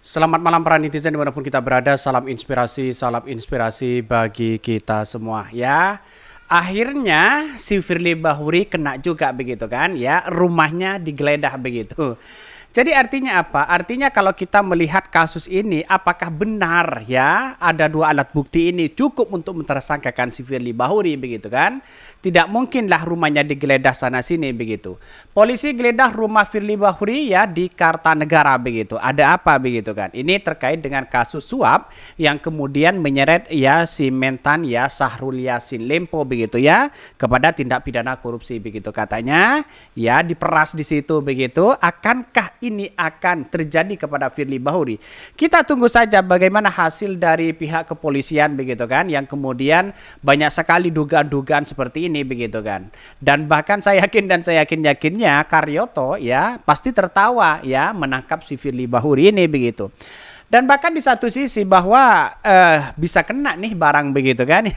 Selamat malam para netizen dimanapun kita berada, salam inspirasi bagi kita semua ya. Akhirnya si Firly Bahuri kena juga begitu kan ya, rumahnya digeledah begitu. Jadi artinya apa? Artinya kalau kita melihat kasus ini, apakah benar ya ada dua alat bukti ini cukup untuk mentersangkakan si Firly Bahuri begitu kan? Tidak mungkinlah rumahnya digeledah sana sini begitu. Polisi geledah rumah Firly Bahuri ya di Kartanegara begitu. Ada apa begitu kan? Ini terkait dengan kasus suap yang kemudian menyeret ya si mentan ya Syahrul Yassin Limpo begitu ya kepada tindak pidana korupsi begitu katanya ya diperas di situ begitu. Akankah ini akan terjadi kepada Firly Bahuri? Kita tunggu saja bagaimana hasil dari pihak kepolisian begitu kan, yang kemudian banyak sekali dugaan-dugaan seperti ini begitu kan. Dan bahkan saya yakinnya Karyoto ya pasti tertawa ya menangkap si Firly Bahuri ini begitu. Dan bahkan di satu sisi bahwa bisa kena nih barang begitu kan.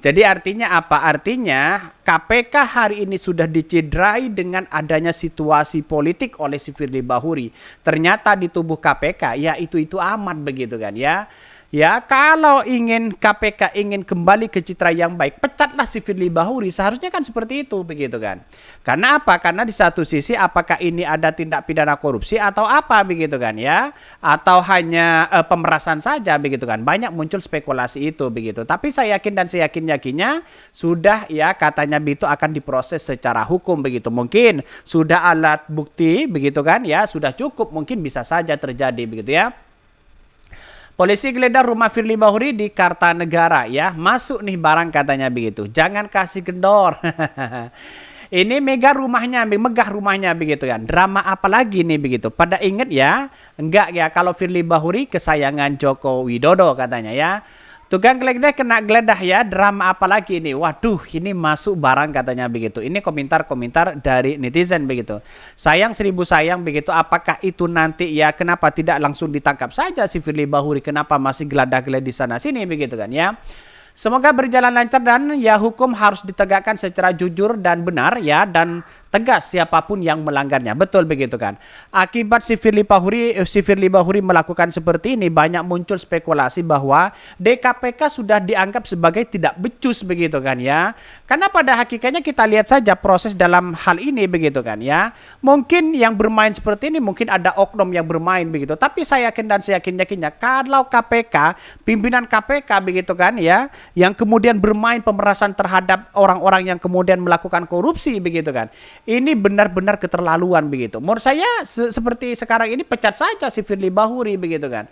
Jadi artinya apa? Artinya KPK hari ini sudah dicederai dengan adanya situasi politik oleh si Firly Bahuri. Ternyata di tubuh KPK ya itu amat begitu kan ya. Ya, kalau ingin KPK ingin kembali ke citra yang baik, pecatlah si Firly Bahuri. Seharusnya kan seperti itu begitu kan. Karena apa? Karena di satu sisi apakah ini ada tindak pidana korupsi atau apa begitu kan ya? Atau hanya pemerasan saja begitu kan. Banyak muncul spekulasi itu begitu. Tapi saya yakin dan saya yakinnya sudah ya katanya itu akan diproses secara hukum begitu. Mungkin sudah alat bukti begitu kan ya, sudah cukup, mungkin bisa saja terjadi begitu ya. Polisi geledah rumah Firly Bahuri di Kartanegara ya. Masuk nih barang katanya begitu. Jangan kasih kendor. Ini megah rumahnya begitu kan. Drama apa lagi nih begitu. Pada inget ya. Enggak ya kalau Firly Bahuri kesayangan Joko Widodo katanya ya. Tukang geledah kena geledah ya, drama apa lagi ini? Waduh, ini masuk barang katanya begitu. Ini komentar-komentar dari netizen begitu. Sayang seribu sayang begitu. Apakah itu nanti ya kenapa tidak langsung ditangkap saja si Firly Bahuri? Kenapa masih geledah-geledah di sana sini begitu kan ya? Semoga berjalan lancar dan ya hukum harus ditegakkan secara jujur dan benar ya, dan tegas siapapun yang melanggarnya. Betul begitu kan. Akibat si Firly Bahuri melakukan seperti ini, banyak muncul spekulasi bahwa DKPK sudah dianggap sebagai tidak becus begitu kan ya. Karena pada hakikatnya kita lihat saja proses dalam hal ini begitu kan ya. Mungkin yang bermain seperti ini mungkin ada oknum yang bermain begitu. Tapi saya yakin dan saya yakinnya kalau KPK, pimpinan KPK begitu kan ya, yang kemudian bermain pemerasan terhadap orang-orang yang kemudian melakukan korupsi begitu kan. Ini benar-benar keterlaluan begitu. Menurut saya seperti sekarang ini pecat saja si Firly Bahuri begitu kan.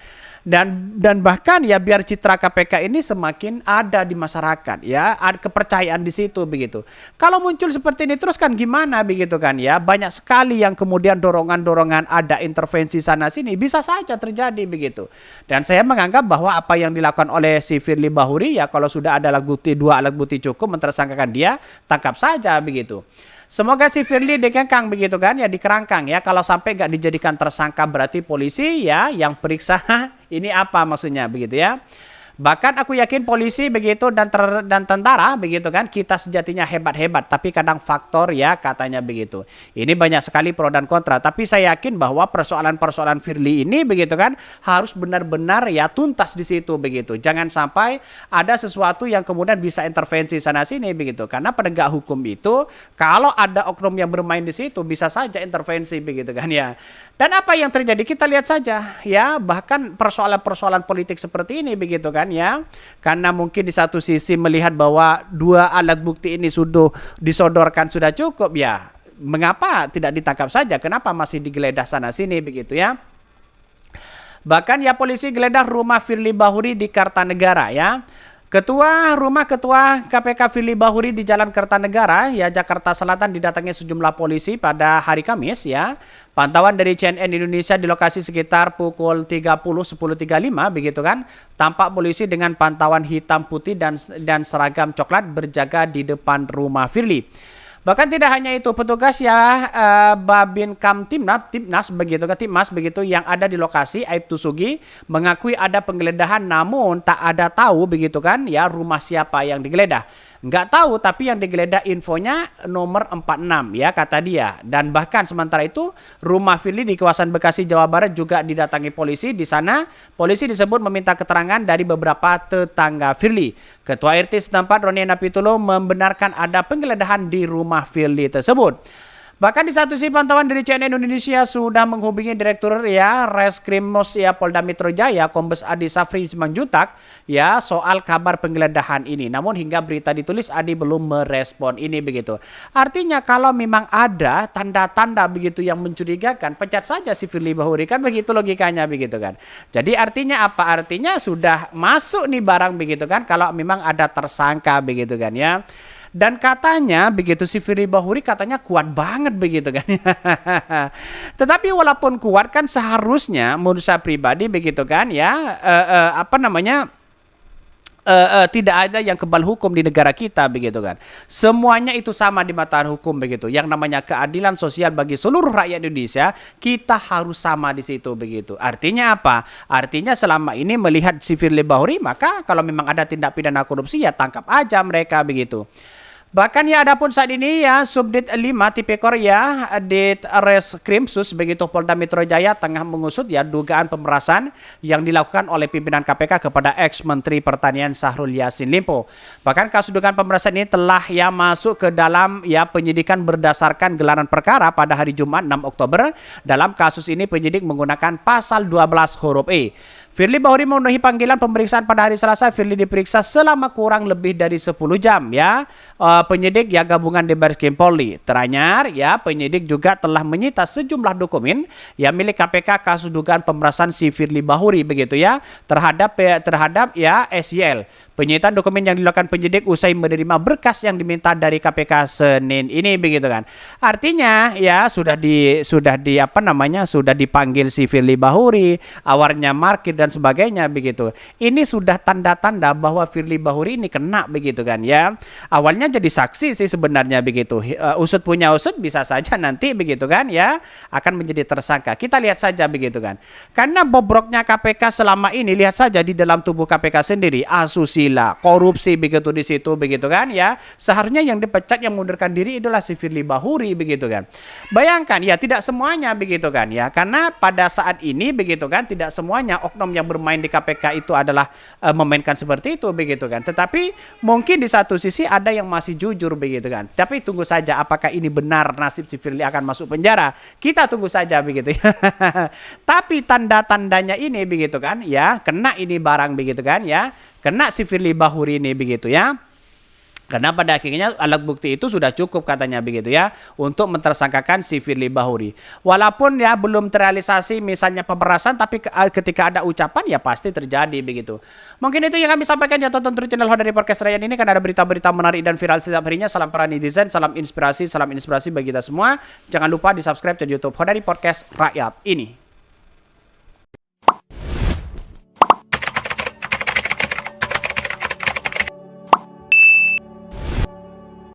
Dan bahkan ya biar citra KPK ini semakin ada di masyarakat ya, ada kepercayaan di situ begitu. Kalau muncul seperti ini terus kan gimana begitu kan ya. Banyak sekali yang kemudian dorongan-dorongan ada intervensi sana sini bisa saja terjadi begitu. Dan saya menganggap bahwa apa yang dilakukan oleh si Firly Bahuri ya kalau sudah ada dua alat bukti cukup mentersangkakan dia, tangkap saja begitu. Semoga si Firly dikengkang begitu kan ya, dikerangkang ya. Kalau sampai gak dijadikan tersangka berarti polisi ya yang periksa ini apa maksudnya begitu ya. Bahkan aku yakin polisi begitu dan tentara begitu kan kita sejatinya hebat-hebat, tapi kadang faktor ya katanya begitu. Ini banyak sekali pro dan kontra, tapi saya yakin bahwa persoalan-persoalan Firly ini begitu kan harus benar-benar ya tuntas di situ begitu. Jangan sampai ada sesuatu yang kemudian bisa intervensi sana sini begitu. Karena penegak hukum itu kalau ada oknum yang bermain di situ bisa saja intervensi begitu kan ya. Dan apa yang terjadi kita lihat saja ya, bahkan persoalan-persoalan politik seperti ini begitu kan ya. Karena mungkin di satu sisi melihat bahwa dua alat bukti ini sudah disodorkan sudah cukup ya. Mengapa tidak ditangkap saja? Kenapa masih digeledah sana sini begitu ya? Bahkan ya polisi geledah rumah Firly Bahuri di Kartanegara ya. Ketua KPK Firly Bahuri di Jalan Kertanegara ya Jakarta Selatan didatangi sejumlah polisi pada hari Kamis ya. Pantauan dari CNN Indonesia di lokasi sekitar pukul 10.35 begitu kan. Tampak polisi dengan pantauan hitam putih dan seragam coklat berjaga di depan rumah Firly. Bahkan tidak hanya itu, petugas ya Babinkan Timnas begitu yang ada di lokasi Aibtu Sugi mengakui ada penggeledahan namun tak ada tahu begitu kan ya rumah siapa yang digeledah. Nggak tahu, tapi yang digeledah infonya nomor 46 ya kata dia. Dan bahkan sementara itu rumah Firly di kawasan Bekasi, Jawa Barat juga didatangi polisi. Di sana polisi disebut meminta keterangan dari beberapa tetangga Firly. Ketua RT setempat Roni Napitulo membenarkan ada penggeledahan di rumah Firly tersebut. Bahkan di satu sisi pantauan dari CNN Indonesia sudah menghubungi Direktur ya Reskrimsus ya Polda Metro Jaya Kombes Adi Safri Simanjuntak ya soal kabar penggeledahan ini. Namun hingga berita ditulis Adi belum merespon ini begitu. Artinya kalau memang ada tanda-tanda begitu yang mencurigakan, pecat saja si Firly Bahuri, kan begitu logikanya begitu kan. Jadi artinya apa? Artinya sudah masuk nih barang begitu kan kalau memang ada tersangka begitu kan ya. Dan katanya begitu si Firly Bahuri katanya kuat banget begitu kan. Tetapi walaupun kuat kan seharusnya menurut saya pribadi begitu kan ya tidak ada yang kebal hukum di negara kita begitu kan. Semuanya itu sama di mata hukum begitu. Yang namanya keadilan sosial bagi seluruh rakyat Indonesia, kita harus sama di situ begitu. Artinya apa? Artinya selama ini melihat si Firly Bahuri, maka kalau memang ada tindak pidana korupsi ya tangkap aja mereka begitu. Bahkan ya adapun saat ini ya Subdit 5 Tipikor ya Dit Reskrimsus begitu Polda Metro Jaya tengah mengusut ya dugaan pemerasan yang dilakukan oleh pimpinan KPK kepada ex-Menteri Pertanian Syahrul Yassin Limpo. Bahkan kasus dugaan pemerasan ini telah ya masuk ke dalam ya penyidikan berdasarkan gelaran perkara pada hari Jumat 6 Oktober. Dalam kasus ini penyidik menggunakan pasal 12 huruf E. Firly Bahuri memenuhi panggilan pemeriksaan pada hari Selasa. Firly diperiksa selama kurang lebih dari 10 jam ya. Penyidik ya gabungan di Barreskrim Polri. Teranyar ya penyidik juga telah menyita sejumlah dokumen yang milik KPK kasus dugaan pemerasan si Firly Bahuri begitu ya terhadap ya SYL. Penyitaan dokumen yang dilakukan penyidik usai menerima berkas yang diminta dari KPK Senin ini begitu kan. Artinya ya sudah dipanggil si Firly Bahuri, awalnya markir dan sebagainya begitu. Ini sudah tanda-tanda bahwa Firly Bahuri ini kena begitu kan ya. Awalnya jadi saksi sih sebenarnya begitu. Usut punya usut bisa saja nanti begitu kan ya akan menjadi tersangka. Kita lihat saja begitu kan. Karena bobroknya KPK selama ini, lihat saja di dalam tubuh KPK sendiri asusila, korupsi begitu di situ begitu kan ya. Seharusnya yang dipecat yang mengundurkan diri itulah si Firly Bahuri begitu kan. Bayangkan ya tidak semuanya begitu kan ya. Karena pada saat ini begitu kan tidak semuanya oknum yang bermain di KPK itu adalah memainkan seperti itu begitu kan. Tetapi mungkin di satu sisi ada yang masih jujur begitu kan. Tapi tunggu saja apakah ini benar nasib si Firly akan masuk penjara. Kita tunggu saja begitu ya. Tapi tanda-tandanya ini begitu kan ya, kena ini barang begitu kan ya. Kena si Firly Bahuri ini begitu ya. Karena pada akhirnya alat bukti itu sudah cukup katanya begitu ya untuk mentersangkakan si Firly Bahuri. Walaupun ya belum terrealisasi misalnya pemerasan, tapi ketika ada ucapan ya pasti terjadi begitu. Mungkin itu yang kami sampaikan ya, tonton terus channel Hodari Podcast Rakyat ini kan ada berita-berita menarik dan viral setiap harinya. Salam para netizen, salam inspirasi bagi kita semua. Jangan lupa di subscribe channel YouTube Hodari Podcast Rakyat ini.